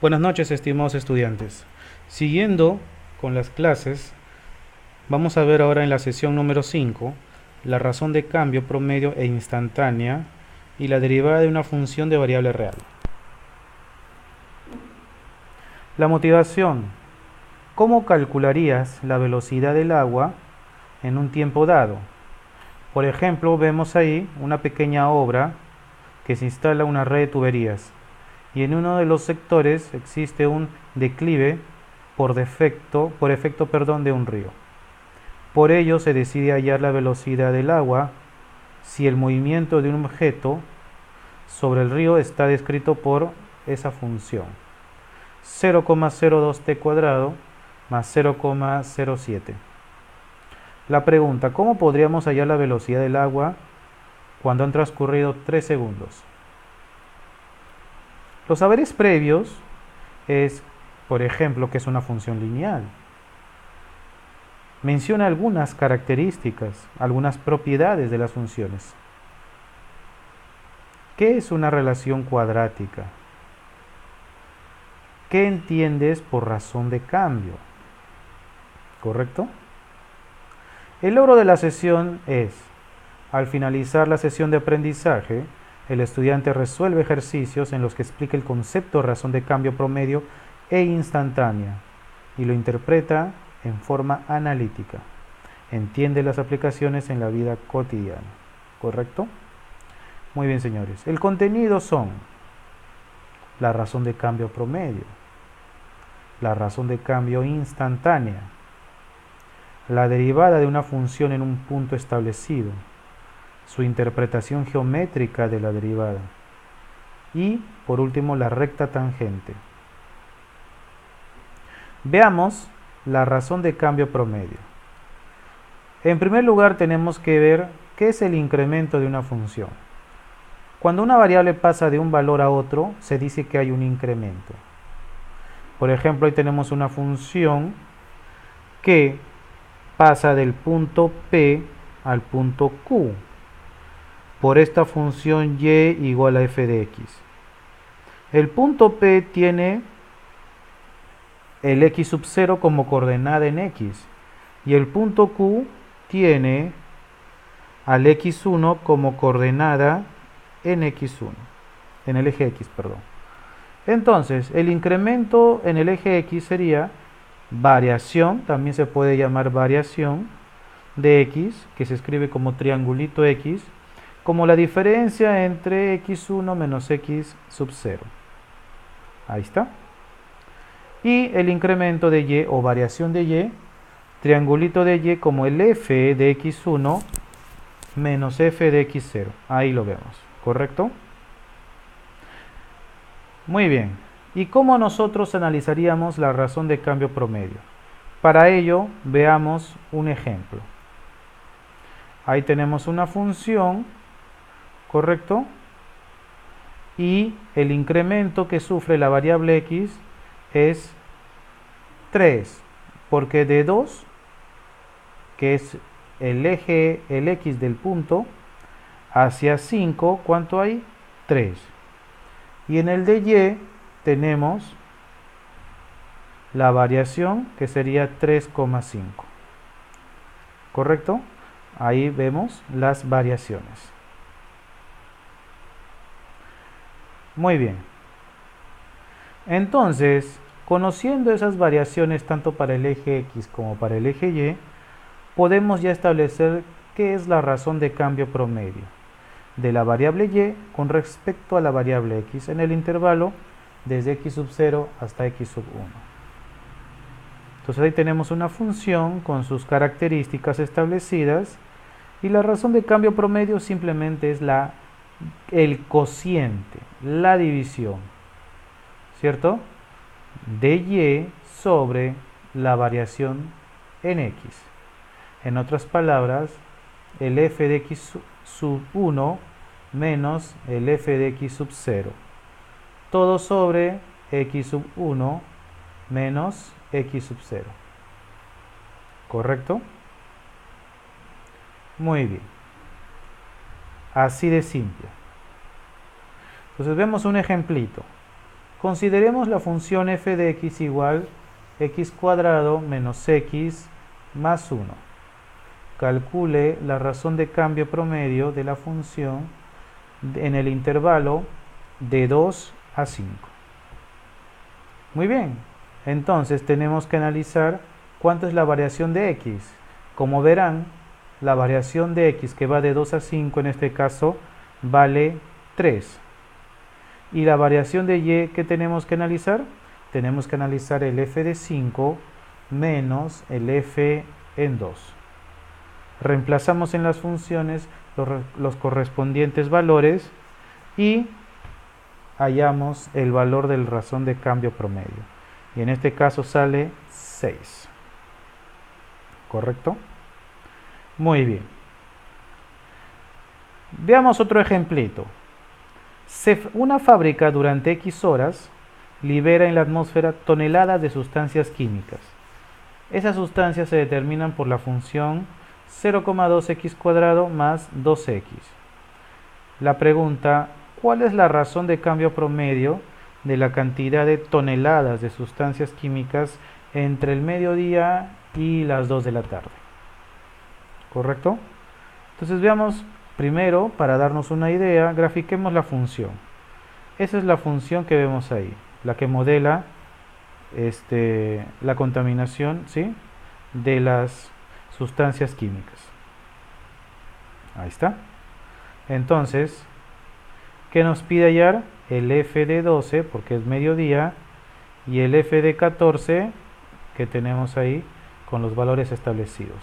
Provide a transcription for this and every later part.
Buenas noches, estimados estudiantes. Siguiendo con las clases, vamos a ver ahora en la sesión número 5 la razón de cambio promedio e instantánea y la derivada de una función de variable real. La motivación. ¿Cómo calcularías la velocidad del agua en un tiempo dado? Por ejemplo, vemos ahí una pequeña obra que se instala una red de tuberías y en uno de los sectores existe un declive por efecto de un río. Por ello se decide hallar la velocidad del agua si el movimiento de un objeto sobre el río está descrito por esa función 0,02t cuadrado más 0,07. La pregunta: ¿cómo podríamos hallar la velocidad del agua cuando han transcurrido 3 segundos? Los saberes previos es, por ejemplo, que es una función lineal. Menciona algunas características, algunas propiedades de las funciones. ¿Qué es una relación cuadrática? ¿Qué entiendes por razón de cambio? ¿Correcto? El logro de la sesión es: al finalizar la sesión de aprendizaje, el estudiante resuelve ejercicios en los que explica el concepto de razón de cambio promedio e instantánea y lo interpreta en forma analítica. Entiende las aplicaciones en la vida cotidiana. ¿Correcto? Muy bien, señores. El contenido son la razón de cambio promedio, la razón de cambio instantánea, la derivada de una función en un punto establecido, su interpretación geométrica de la derivada y, por último, la recta tangente. Veamos la razón de cambio promedio. En primer lugar, tenemos que ver qué es el incremento de una función. Cuando una variable pasa de un valor a otro, se dice que hay un incremento. Por ejemplo, ahí tenemos una función que pasa del punto P al punto Q por esta función y igual a f de x. El punto P tiene el x sub 0 como coordenada en x y el punto Q tiene al x1 como coordenada en x1, en el eje x, perdón. Entonces, el incremento en el eje x sería variación, también se puede llamar variación de x, que se escribe como triangulito x, como la diferencia entre x1 menos x sub 0. Ahí está. Y el incremento de y o variación de y, triangulito de y como el f de x1 menos f de x0. Ahí lo vemos, ¿correcto? Muy bien. ¿Y cómo nosotros analizaríamos la razón de cambio promedio? Para ello, veamos un ejemplo. Ahí tenemos una función, ¿correcto? Y el incremento que sufre la variable x es 3, porque de 2, que es el eje, el x del punto, hacia 5, ¿cuánto hay? 3. Y en el de y tenemos la variación que sería 3,5. ¿Correcto? Ahí vemos las variaciones. Muy bien. Entonces, conociendo esas variaciones tanto para el eje x como para el eje y, podemos ya establecer qué es la razón de cambio promedio de la variable y con respecto a la variable x en el intervalo desde x sub 0 hasta x sub 1. Entonces ahí tenemos una función con sus características establecidas y la razón de cambio promedio simplemente es el cociente, la división, ¿cierto? De y sobre la variación en x. En otras palabras, el f de x sub 1 menos el f de x sub 0. Todo sobre x sub 1 menos x sub 0. ¿Correcto? Muy bien. Así de simple. Entonces vemos un ejemplito. Consideremos la función f de x igual x cuadrado menos x más 1. Calcule la razón de cambio promedio de la función en el intervalo de 2 a 5. Muy bien, entonces tenemos que analizar cuánto es la variación de x. Como verán, la variación de x que va de 2 a 5 en este caso vale 3. ¿Y la variación de y que tenemos que analizar? Tenemos que analizar el f de 5 menos el f en 2. Reemplazamos en las funciones los correspondientes valores y hallamos el valor del razón de cambio promedio. Y en este caso sale 6. ¿Correcto? Muy bien. Veamos otro ejemplito. Una fábrica durante X horas libera en la atmósfera toneladas de sustancias químicas. Esas sustancias se determinan por la función 0,2x cuadrado más 2x. La pregunta, ¿cuál es la razón de cambio promedio de la cantidad de toneladas de sustancias químicas entre el mediodía y las 2 de la tarde? ¿Correcto? Entonces veamos primero, para darnos una idea, grafiquemos la función. Esa es la función que vemos ahí, la que modela la contaminación, ¿sí?, de las sustancias químicas. Ahí está. Entonces, ¿qué nos pide hallar? El f de 12, porque es mediodía, y el f de 14, que tenemos ahí, con los valores establecidos.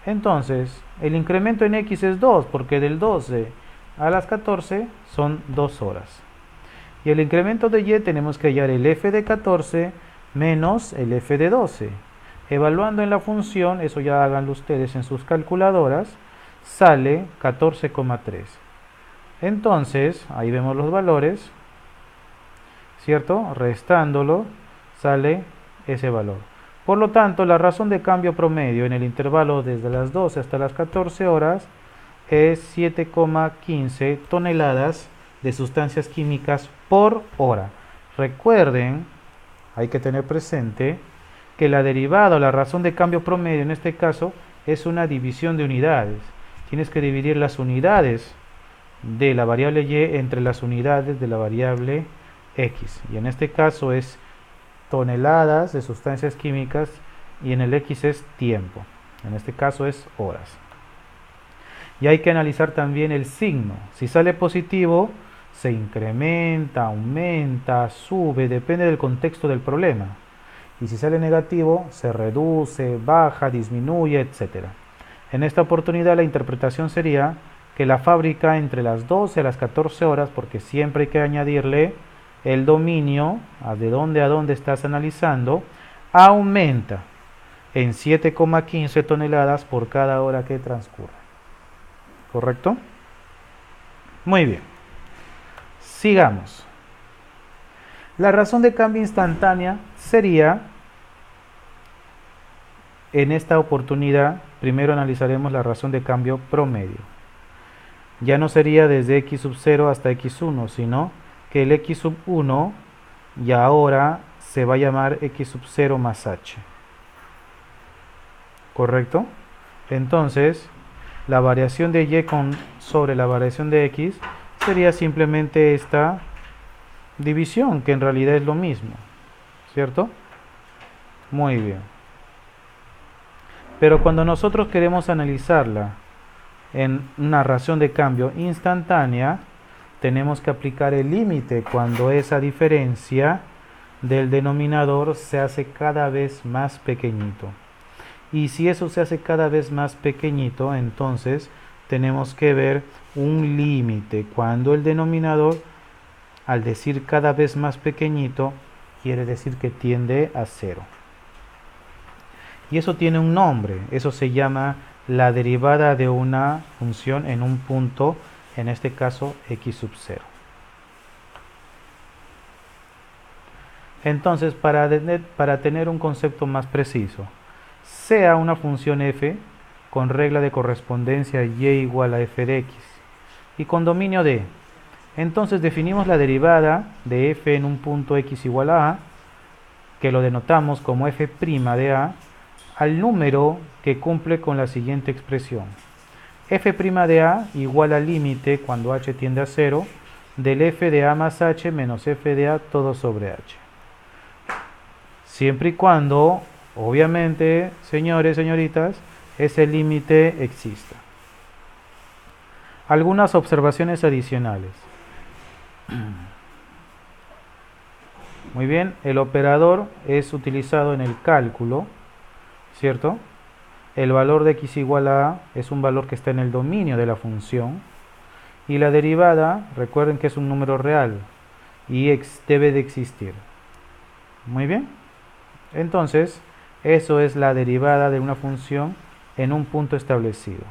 Entonces, el incremento en x es 2, porque del 12 a las 14 son 2 horas. Y el incremento de y tenemos que hallar el f de 14 menos el f de 12. Evaluando en la función, eso ya háganlo ustedes en sus calculadoras, sale 14,3. Entonces, ahí vemos los valores, ¿cierto? Restándolo, sale ese valor. Por lo tanto, la razón de cambio promedio en el intervalo desde las 12 hasta las 14 horas es 7,15 toneladas de sustancias químicas por hora. Recuerden, hay que tener presente que la derivada o la razón de cambio promedio en este caso es una división de unidades. Tienes que dividir las unidades de la variable y entre las unidades de la variable x. Y en este caso es toneladas de sustancias químicas y en el x es tiempo. En este caso es horas. Y hay que analizar también el signo. Si sale positivo, se incrementa, aumenta, sube, depende del contexto del problema. Y si sale negativo, se reduce, baja, disminuye, etc. En esta oportunidad la interpretación sería que la fábrica entre las 12 a las 14 horas, porque siempre hay que añadirle el dominio, de dónde a dónde estás analizando, aumenta en 7,15 toneladas por cada hora que transcurre. ¿Correcto? Muy bien. Sigamos. La razón de cambio instantánea sería, en esta oportunidad, primero analizaremos la razón de cambio promedio. Ya no sería desde x sub 0 hasta x1, sino que el x sub 1 y ahora se va a llamar x sub 0 más h. ¿Correcto? Entonces, la variación de y sobre la variación de x sería simplemente esta división, que en realidad es lo mismo, ¿cierto? Muy bien. Pero cuando nosotros queremos analizarla en una razón de cambio instantánea, tenemos que aplicar el límite cuando esa diferencia del denominador se hace cada vez más pequeñito. Y si eso se hace cada vez más pequeñito, entonces tenemos que ver un límite. Cuando el denominador, al decir cada vez más pequeñito, quiere decir que tiende a 0. Y eso tiene un nombre, eso se llama la derivada de una función en un punto, en este caso x sub 0. Entonces, para tener un concepto más preciso, sea una función f con regla de correspondencia y igual a f de x y con dominio d. Entonces definimos la derivada de f en un punto x igual a, que lo denotamos como f' de a, al número que cumple con la siguiente expresión. F' de a igual al límite cuando h tiende a 0 del f de a más h menos f de a todo sobre h. Siempre y cuando, obviamente, señores, señoritas, ese límite exista. Algunas observaciones adicionales. Muy bien, el operador es utilizado en el cálculo, ¿cierto? El valor de x igual a es un valor que está en el dominio de la función. Y la derivada, recuerden que es un número real y debe de existir. Muy bien. Entonces, eso es la derivada de una función en un punto establecido.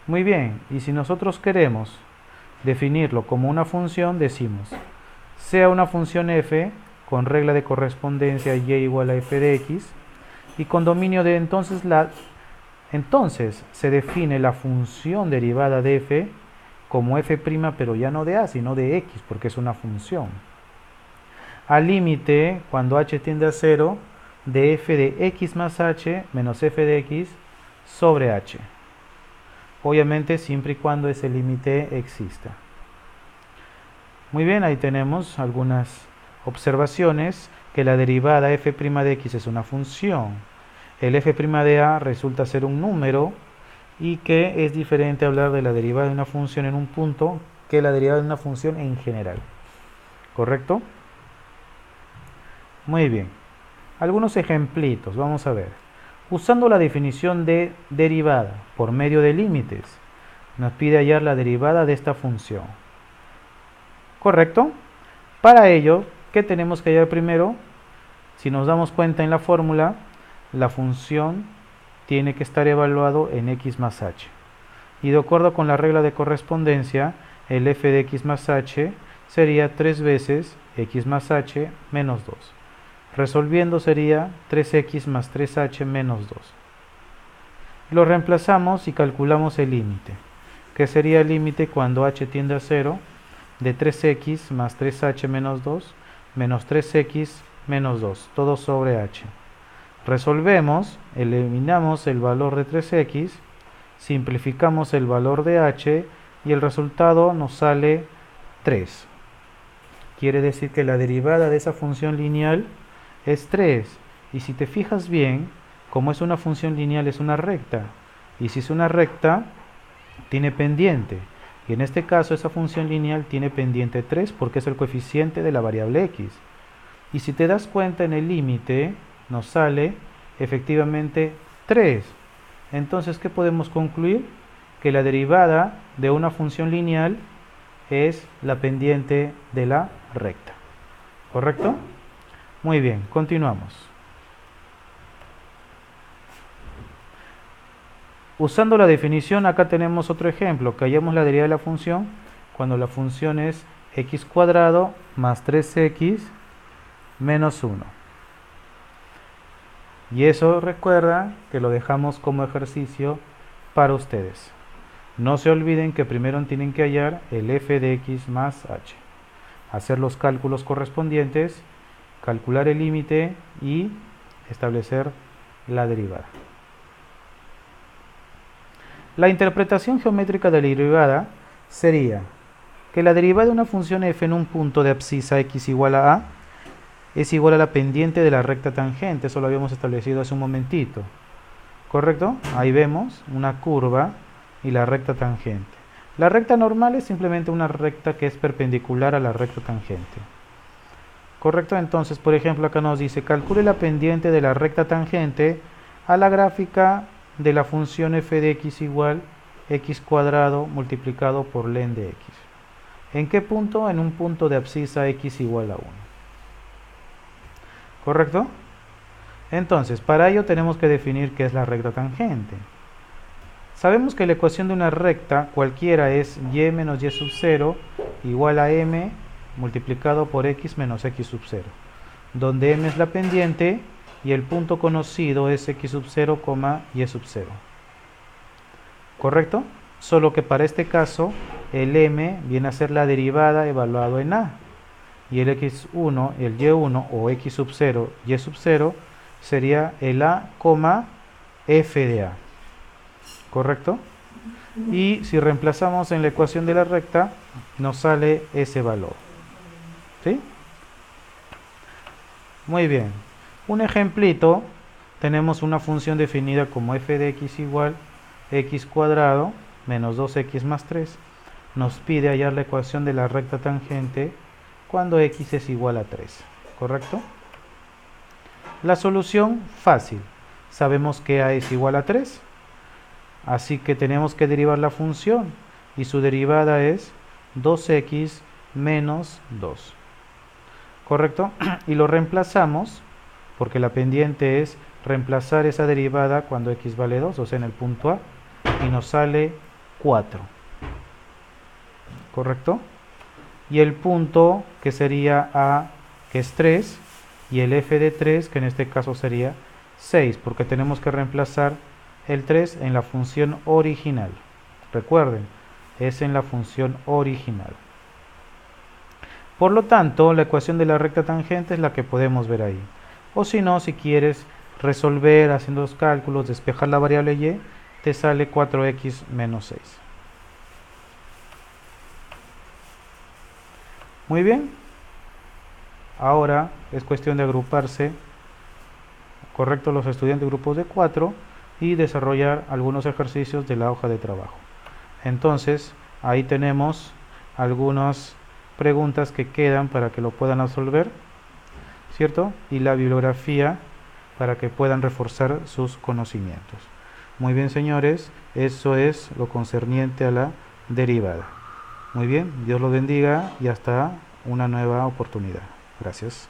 Muy bien, y si nosotros queremos definirlo como una función, decimos, sea una función f con regla de correspondencia y igual a f de x, y con dominio de entonces se define la función derivada de f como f', pero ya no de a, sino de x, porque es una función. Al límite, cuando h tiende a 0, de f de x más h menos f de x sobre h. Obviamente siempre y cuando ese límite exista. Muy bien, ahí tenemos algunas observaciones, que la derivada f' de x es una función. El f' de a resulta ser un número y que es diferente hablar de la derivada de una función en un punto que la derivada de una función en general. ¿Correcto? Muy bien. Algunos ejemplitos, vamos a ver. Usando la definición de derivada por medio de límites, nos pide hallar la derivada de esta función. ¿Correcto? Para ello, ¿qué tenemos que hallar primero? Si nos damos cuenta en la fórmula, la función tiene que estar evaluado en x más h. Y de acuerdo con la regla de correspondencia, el f de x más h sería 3 veces x más h menos 2. Resolviendo sería 3x más 3h menos 2. Lo reemplazamos y calculamos el límite, que sería el límite cuando h tiende a 0 de 3x más 3h menos 2 menos 3x menos 2, todo sobre h. Resolvemos, eliminamos el valor de 3x, simplificamos el valor de h y el resultado nos sale 3. Quiere decir que la derivada de esa función lineal es 3. Y si te fijas bien, como es una función lineal, es una recta. Y si es una recta, tiene pendiente. Y en este caso esa función lineal tiene pendiente 3 porque es el coeficiente de la variable x. Y si te das cuenta en el límite, nos sale efectivamente 3. Entonces, ¿qué podemos concluir? Que la derivada de una función lineal es la pendiente de la recta. ¿Correcto? Muy bien, continuamos. Usando la definición, acá tenemos otro ejemplo, que hallamos la derivada de la función cuando la función es x cuadrado más 3x menos 1. Y eso recuerda que lo dejamos como ejercicio para ustedes. No se olviden que primero tienen que hallar el f de x más h. Hacer los cálculos correspondientes, calcular el límite y establecer la derivada. La interpretación geométrica de la derivada sería que la derivada de una función f en un punto de abscisa x igual a es igual a la pendiente de la recta tangente. Eso lo habíamos establecido hace un momentito. ¿Correcto? Ahí vemos una curva y la recta tangente. La recta normal es simplemente una recta que es perpendicular a la recta tangente. ¿Correcto? Entonces, por ejemplo, acá nos dice, calcule la pendiente de la recta tangente a la gráfica de la función f de x igual x cuadrado multiplicado por len de x. ¿En qué punto? En un punto de abscisa x igual a 1. ¿Correcto? Entonces, para ello tenemos que definir qué es la recta tangente. Sabemos que la ecuación de una recta cualquiera es y menos y sub 0 igual a m multiplicado por x menos x sub 0, donde m es la pendiente y el punto conocido es x sub 0, y sub 0. ¿Correcto? solo que para este caso el m viene a ser la derivada evaluado en a, y el x1, el y1 o x sub 0, y sub 0 sería el a, f de a, ¿correcto? Y si reemplazamos en la ecuación de la recta, nos sale ese valor, ¿sí? Muy bien, un ejemplito, tenemos una función definida como f de x igual x cuadrado menos 2x más 3. Nos pide hallar la ecuación de la recta tangente cuando x es igual a 3, ¿correcto? La solución fácil, sabemos que a es igual a 3, así que tenemos que derivar la función y su derivada es 2x menos 2, ¿correcto? Y lo reemplazamos porque la pendiente es reemplazar esa derivada cuando x vale 2, o sea en el punto A, y nos sale 4, ¿correcto? Y el punto que sería A, que es 3, y el f de 3, que en este caso sería 6, porque tenemos que reemplazar el 3 en la función original. Recuerden, es en la función original. Por lo tanto, la ecuación de la recta tangente es la que podemos ver ahí. O si no, si quieres resolver haciendo los cálculos, despejar la variable y, te sale 4x menos 6. Muy bien. Ahora es cuestión de agruparse, correcto, los estudiantes grupos de 4 y desarrollar algunos ejercicios de la hoja de trabajo. Entonces, ahí tenemos algunas preguntas que quedan para que lo puedan resolver, ¿cierto? Y la bibliografía para que puedan reforzar sus conocimientos. Muy bien, señores, eso es lo concerniente a la derivada. Muy bien, Dios los bendiga y hasta una nueva oportunidad. Gracias.